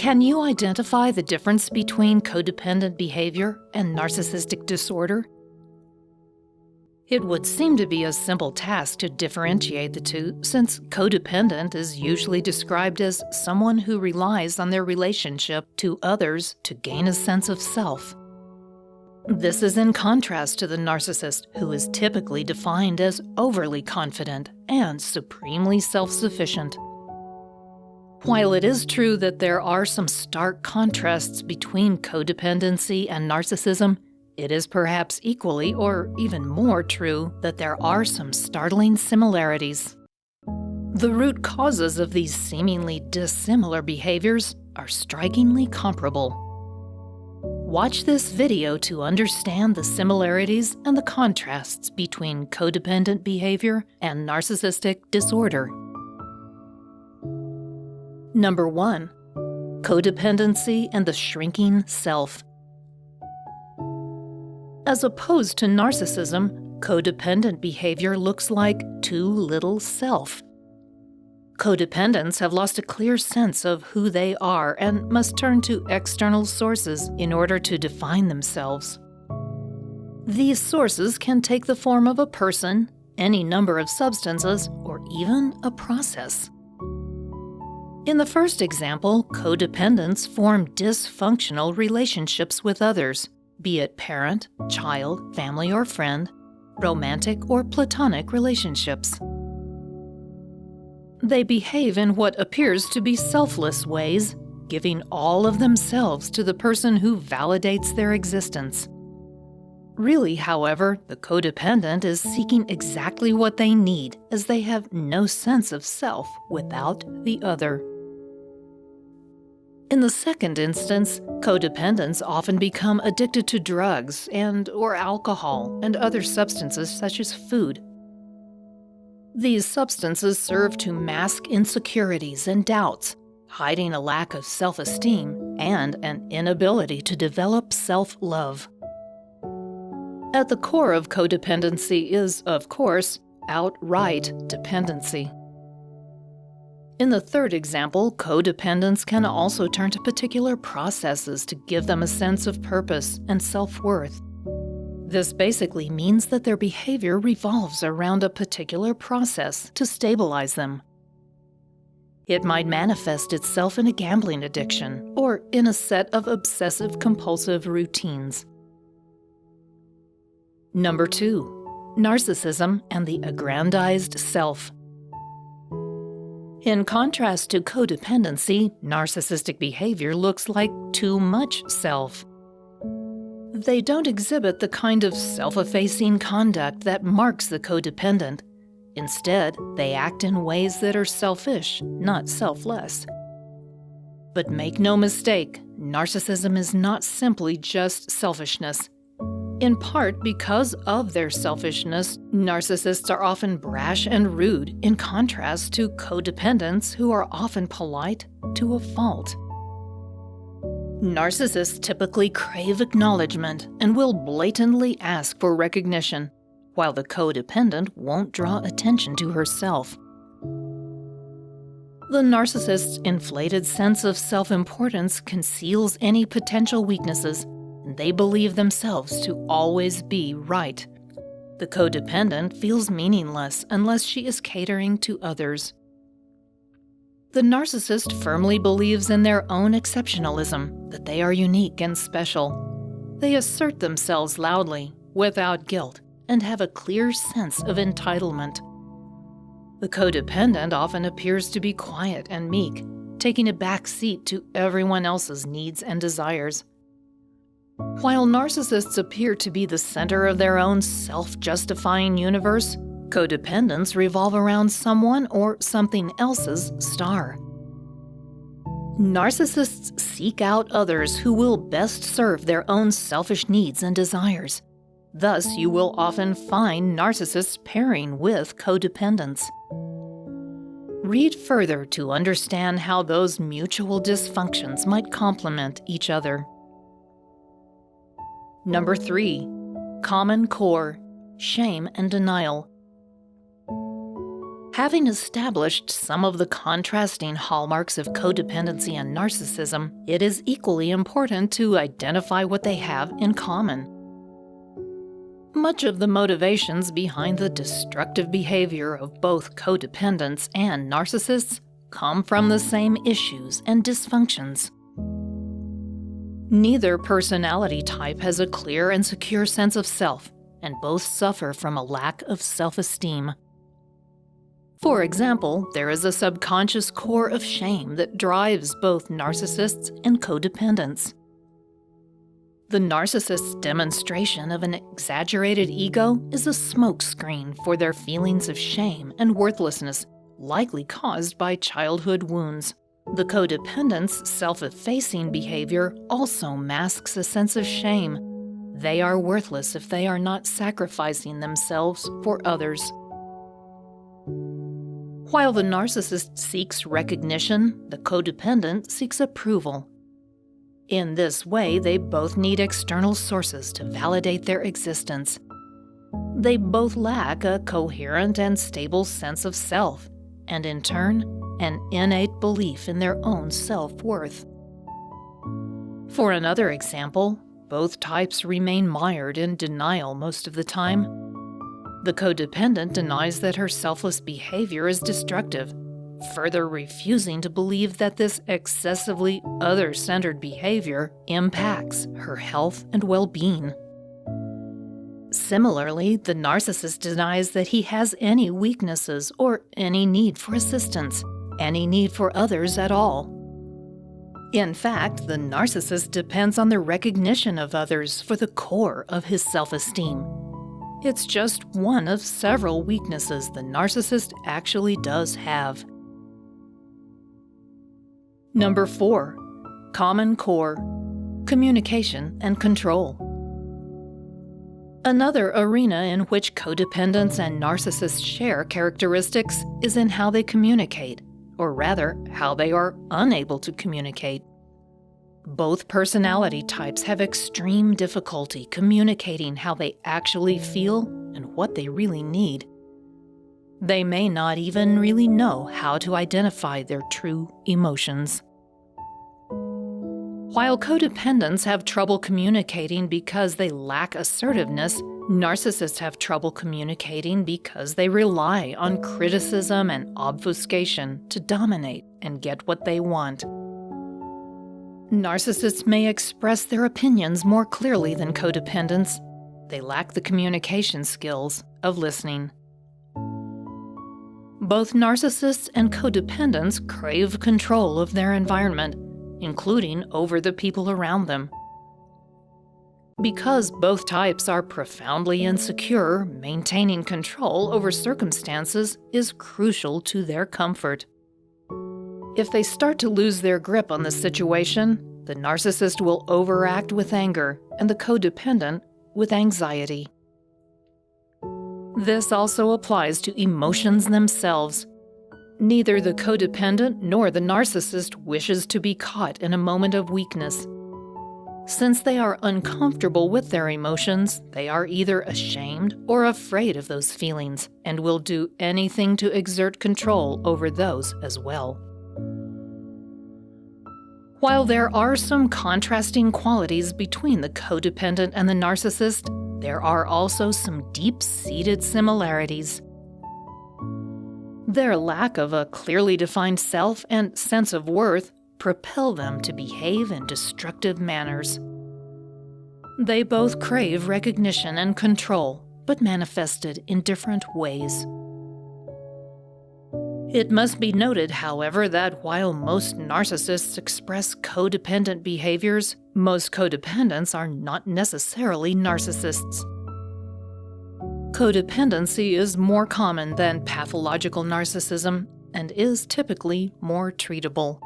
Can you identify the difference between codependent behavior and narcissistic disorder? It would seem to be a simple task to differentiate the two, since codependent is usually described as someone who relies on their relationship to others to gain a sense of self. This is in contrast to the narcissist, who is typically defined as overly confident and supremely self-sufficient. While it is true that there are some stark contrasts between codependency and narcissism, it is perhaps equally or even more true that there are some startling similarities. The root causes of these seemingly dissimilar behaviors are strikingly comparable. Watch this video to understand the similarities and the contrasts between codependent behavior and narcissistic disorder. Number 1. Codependency and the shrinking self. As opposed to narcissism, codependent behavior looks like too little self. Codependents have lost a clear sense of who they are and must turn to external sources in order to define themselves. These sources can take the form of a person, any number of substances, or even a process. In the first example, codependents form dysfunctional relationships with others, be it parent, child, family, or friend, romantic or platonic relationships. They behave in what appears to be selfless ways, giving all of themselves to the person who validates their existence. Really, however, the codependent is seeking exactly what they need, as they have no sense of self without the other. In the second instance, codependents often become addicted to drugs or alcohol and other substances such as food. These substances serve to mask insecurities and doubts, hiding a lack of self-esteem and an inability to develop self-love. At the core of codependency is, of course, outright dependency. In the third example, codependents can also turn to particular processes to give them a sense of purpose and self-worth. This basically means that their behavior revolves around a particular process to stabilize them. It might manifest itself in a gambling addiction or in a set of obsessive-compulsive routines. Number 2. Narcissism and the aggrandized self. In contrast to codependency, narcissistic behavior looks like too much self. They don't exhibit the kind of self-effacing conduct that marks the codependent. Instead, they act in ways that are selfish, not selfless. But make no mistake, narcissism is not simply just selfishness. In part because of their selfishness, narcissists are often brash and rude, in contrast to codependents who are often polite to a fault. Narcissists typically crave acknowledgement and will blatantly ask for recognition, while the codependent won't draw attention to herself. The narcissist's inflated sense of self-importance conceals any potential weaknesses, and they believe themselves to always be right. The codependent feels meaningless unless she is catering to others. The narcissist firmly believes in their own exceptionalism, that they are unique and special. They assert themselves loudly, without guilt, and have a clear sense of entitlement. The codependent often appears to be quiet and meek, taking a back seat to everyone else's needs and desires. While narcissists appear to be the center of their own self-justifying universe, codependents revolve around someone or something else's star. Narcissists seek out others who will best serve their own selfish needs and desires. Thus, you will often find narcissists pairing with codependents. Read further to understand how those mutual dysfunctions might complement each other. Number 3. Common core: shame and denial. Having established some of the contrasting hallmarks of codependency and narcissism, it is equally important to identify what they have in common. Much of the motivations behind the destructive behavior of both codependents and narcissists come from the same issues and dysfunctions. Neither personality type has a clear and secure sense of self, and both suffer from a lack of self-esteem. For example, there is a subconscious core of shame that drives both narcissists and codependents. The narcissist's demonstration of an exaggerated ego is a smokescreen for their feelings of shame and worthlessness, likely caused by childhood wounds. The codependent's self-effacing behavior also masks a sense of shame. They are worthless if they are not sacrificing themselves for others. While the narcissist seeks recognition, the codependent seeks approval. In this way, they both need external sources to validate their existence. They both lack a coherent and stable sense of self, and in turn, an innate belief in their own self-worth. For another example, both types remain mired in denial most of the time. The codependent denies that her selfless behavior is destructive, further refusing to believe that this excessively other-centered behavior impacts her health and well-being. Similarly, the narcissist denies that he has any weaknesses or any need for assistance, any need for others at all. In fact, the narcissist depends on the recognition of others for the core of his self-esteem. It's just one of several weaknesses the narcissist actually does have. Number 4. Common core: communication and control. Another arena in which codependents and narcissists share characteristics is in how they communicate, or rather, how they are unable to communicate. Both personality types have extreme difficulty communicating how they actually feel and what they really need. They may not even really know how to identify their true emotions. While codependents have trouble communicating because they lack assertiveness, narcissists have trouble communicating because they rely on criticism and obfuscation to dominate and get what they want. Narcissists may express their opinions more clearly than codependents. They lack the communication skills of listening. Both narcissists and codependents crave control of their environment, including over the people around them. Because both types are profoundly insecure, maintaining control over circumstances is crucial to their comfort. If they start to lose their grip on the situation, the narcissist will overact with anger and the codependent with anxiety. This also applies to emotions themselves. Neither the codependent nor the narcissist wishes to be caught in a moment of weakness. Since they are uncomfortable with their emotions, they are either ashamed or afraid of those feelings and will do anything to exert control over those as well. While there are some contrasting qualities between the codependent and the narcissist, there are also some deep-seated similarities. Their lack of a clearly defined self and sense of worth propel them to behave in destructive manners. They both crave recognition and control, but manifested in different ways. It must be noted, however, that while most narcissists express codependent behaviors, most codependents are not necessarily narcissists. Codependency is more common than pathological narcissism and is typically more treatable.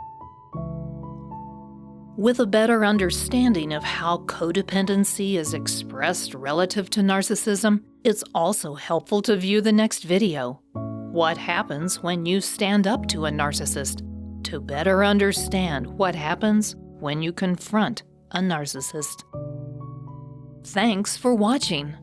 With a better understanding of how codependency is expressed relative to narcissism, it's also helpful to view the next video, What Happens When You Stand Up to a Narcissist, to better understand what happens when you confront a narcissist. Thanks for watching.